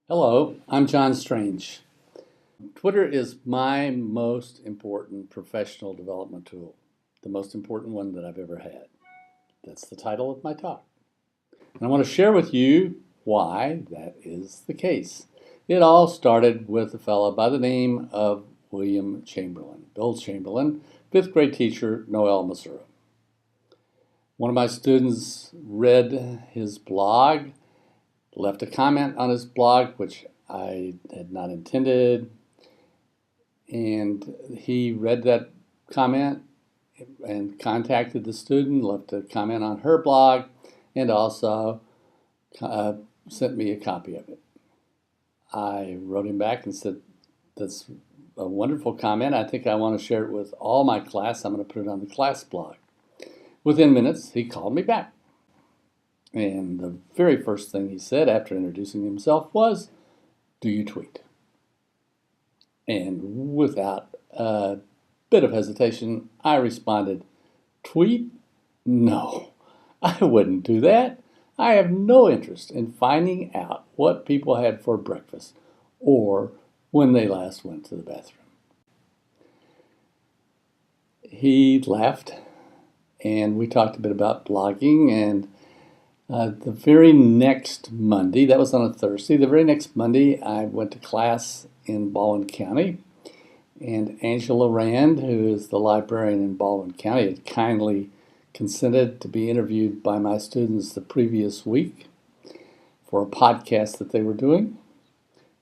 Hello, I'm John Strange. Twitter is my most important professional development tool, the most important one that I've ever had. That's the title of my talk. And I want to share with you why that is the case. It all started with a fellow by the name of William Chamberlain, Bill Chamberlain, fifth grade teacher, Noel, MSERA. One of my students read his blog, left a comment on his blog, which I had not intended, and he read that comment and contacted the student, left a comment on her blog, and also sent me a copy of it. I wrote him back and said, that's a wonderful comment. I think I want to share it with all my class. I'm going to put it on the class blog. Within minutes, he called me back. And the very first thing he said after introducing himself was, "Do you tweet?" And without a bit of hesitation, I responded, "Tweet? No, I wouldn't do that. I have no interest in finding out what people had for breakfast or when they last went to the bathroom." He laughed, and we talked a bit about blogging, and the very next Monday, that was on a Thursday, the very next Monday I went to class in Baldwin County, and Angela Rand, who is the librarian in Baldwin County, had kindly consented to be interviewed by my students the previous week for a podcast that they were doing.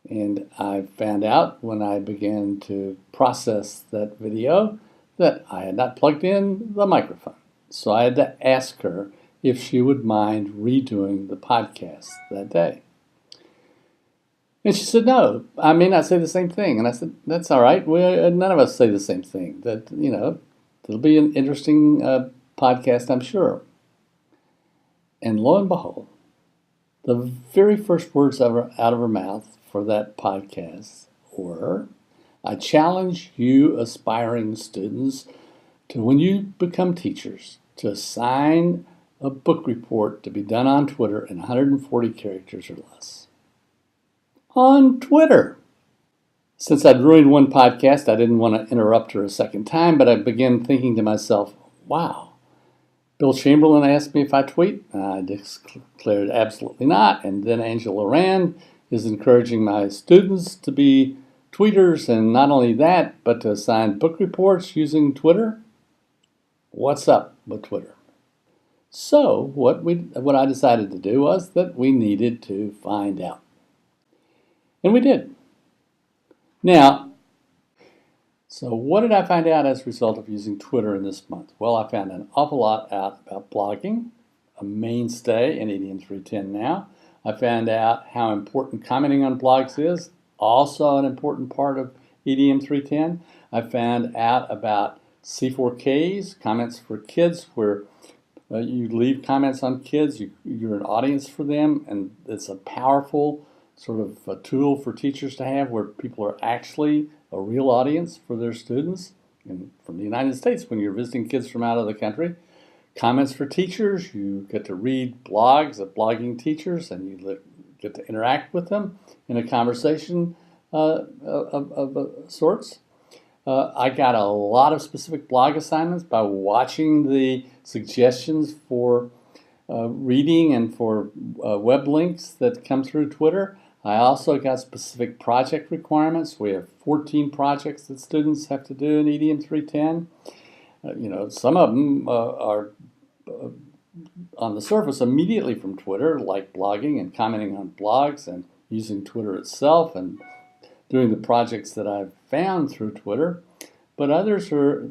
And I found out when I began to process that video that I had not plugged in the microphone. So I had to ask her if she would mind redoing the podcast that day. And she said, "No, I may not say the same thing." And I said, "That's all right. None of us say the same thing. It'll be an interesting podcast, I'm sure." And lo and behold, the very first words out of her mouth for that podcast were, "I challenge you aspiring students to, when you become teachers, to assign a book report to be done on Twitter in 140 characters or less." On Twitter. Since I'd ruined one podcast, I didn't want to interrupt her a second time, but I began thinking to myself, wow, Bill Chamberlain asked me if I tweet. I declared absolutely not. And then Angela Rand is encouraging my students to be tweeters, and not only that, but to assign book reports using Twitter. What's up with Twitter? So what I decided to do was that we needed to find out. And we did. Now, so what did I find out as a result of using Twitter in this month? Well, I found an awful lot out about blogging, a mainstay in EDM 310 now. I found out how important commenting on blogs is, also an important part of EDM 310. I found out about C4Ks, comments for kids, where you leave comments on kids, you're an audience for them, and it's a powerful sort of a tool for teachers to have where people are actually a real audience for their students. And from the United States, when you're visiting kids from out of the country, comments for teachers, you get to read blogs of blogging teachers, and you get to interact with them in a conversation of sorts. I got a lot of specific blog assignments by watching the suggestions for reading and for web links that come through Twitter. I also got specific project requirements. We have 14 projects that students have to do in EDM 310. Some of them are on the surface immediately from Twitter, like blogging and commenting on blogs and using Twitter itself and doing the projects that I've found through Twitter. But others are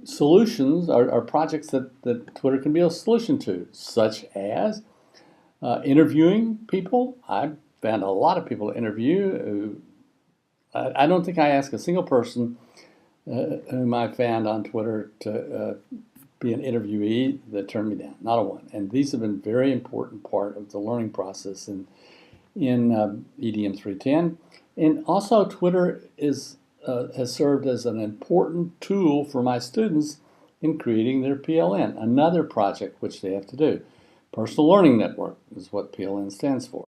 solutions, are projects that Twitter can be a solution to, such as interviewing people. I've found a lot of people to interview. I don't think I asked a single person whom I found on Twitter to be an interviewee that turned me down, not a one. And these have been very important part of the learning process in EDM 310. And also Twitter has served as an important tool for my students in creating their PLN, another project which they have to do. Personal Learning Network is what PLN stands for.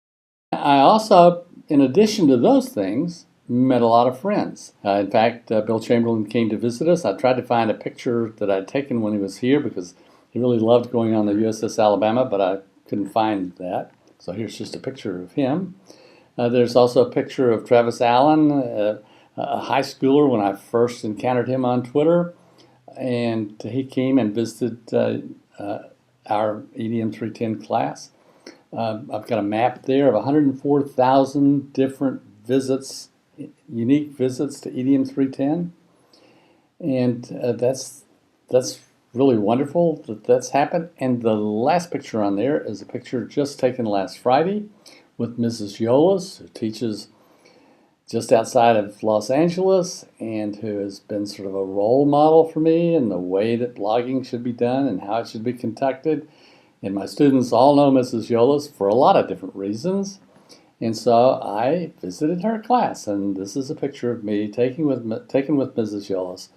I also, in addition to those things, met a lot of friends. In fact, Bill Chamberlain came to visit us. I tried to find a picture that I'd taken when he was here because he really loved going on the USS Alabama, but I couldn't find that. So here's just a picture of him. There's also a picture of Travis Allen, a high schooler when I first encountered him on Twitter. And he came and visited our EDM 310 class. I've got a map there of 104,000 different visits, unique visits to EDM 310. And that's really wonderful that that's happened. And the last picture on there is a picture just taken last Friday with Mrs. Yolas, who teaches just outside of Los Angeles and who has been sort of a role model for me in the way that blogging should be done and how it should be conducted. And my students all know Mrs. Yolas for a lot of different reasons. And so I visited her class, and this is a picture of me taken with Mrs. Yolas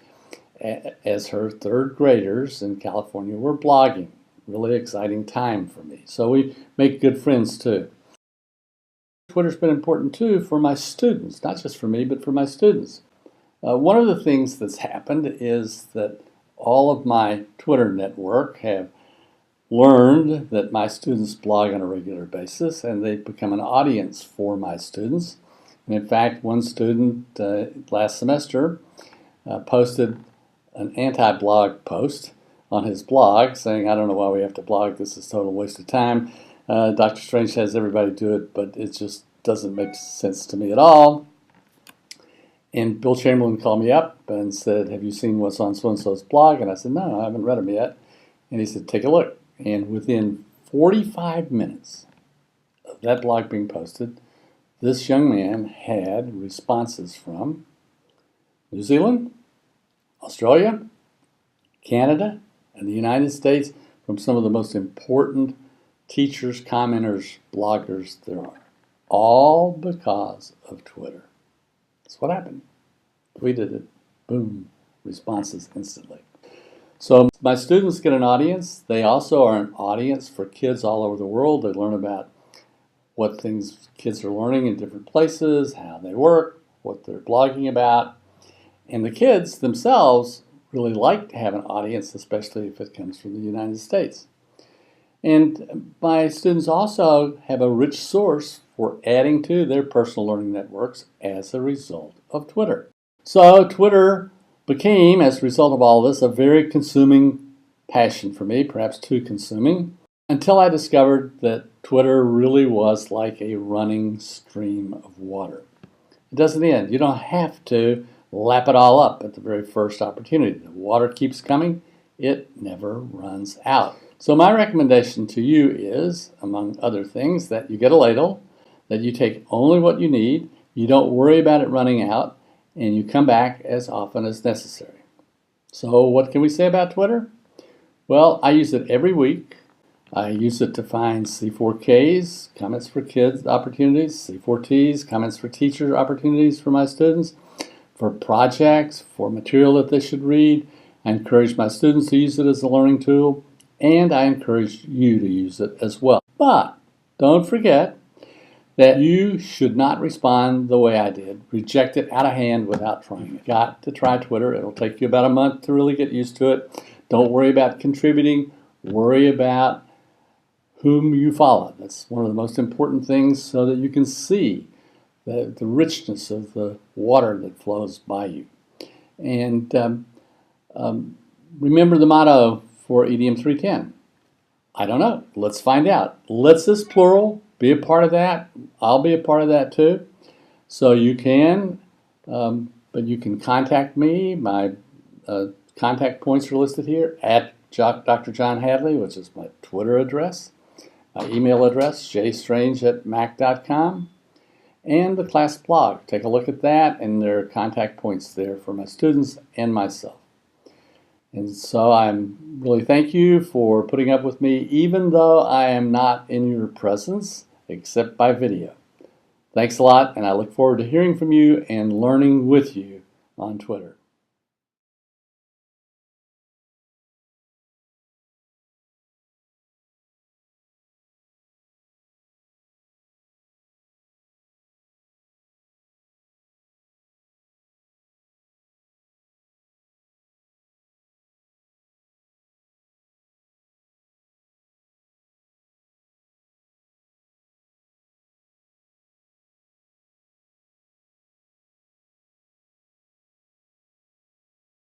as her third graders in California were blogging. Really exciting time for me. So we make good friends too. Twitter's been important too for my students, not just for me, but for my students. One of the things that's happened is that all of my Twitter network have learned that my students blog on a regular basis, and they've become an audience for my students. And in fact, one student last semester posted an anti-blog post on his blog saying, "I don't know why we have to blog. This is a total waste of time. Dr. Strange has everybody do it, but it just doesn't make sense to me at all." And Bill Chamberlain called me up and said, "Have you seen what's on so-and-so's blog?" And I said, "No, I haven't read them yet." And he said, "Take a look." And within 45 minutes of that blog being posted, this young man had responses from New Zealand, Australia, Canada, and the United States from some of the most important teachers, commenters, bloggers there are. All because of Twitter. That's what happened. Tweeted it, boom, responses instantly. So my students get an audience. They also are an audience for kids all over the world. They learn about what things kids are learning in different places, how they work, what they're blogging about. And the kids themselves really like to have an audience, especially if it comes from the United States. And my students also have a rich source for adding to their personal learning networks as a result of Twitter. So Twitter became, as a result of all this, a very consuming passion for me, perhaps too consuming, until I discovered that Twitter really was like a running stream of water. It doesn't end. You don't have to lap it all up at the very first opportunity. The water keeps coming. It never runs out. So my recommendation to you is, among other things, that you get a ladle, that you take only what you need, you don't worry about it running out, and you come back as often as necessary. So what can we say about Twitter? Well, I use it every week. I use it to find C4Ks, comments for kids opportunities, C4Ts, comments for teacher opportunities for my students, for projects, for material that they should read. I encourage my students to use it as a learning tool, and I encourage you to use it as well. But don't forget that you should not respond the way I did. Reject it out of hand without trying it. Got to try Twitter. It'll take you about a month to really get used to it. Don't worry about contributing. Worry about whom you follow. That's one of the most important things so that you can see the richness of the water that flows by you. And remember the motto for EDM 310. I don't know. Let's find out. Let's is plural. Be a part of that. I'll be a part of that too. So you can, but you can contact me. My contact points are listed here at Dr. John Hadley, which is my Twitter address, my email address, jstrange@mac.com, and the class blog. Take a look at that, and there are contact points there for my students and myself. And so I'm really thank you for putting up with me, even though I am not in your presence, except by video. Thanks a lot, and I look forward to hearing from you and learning with you on Twitter.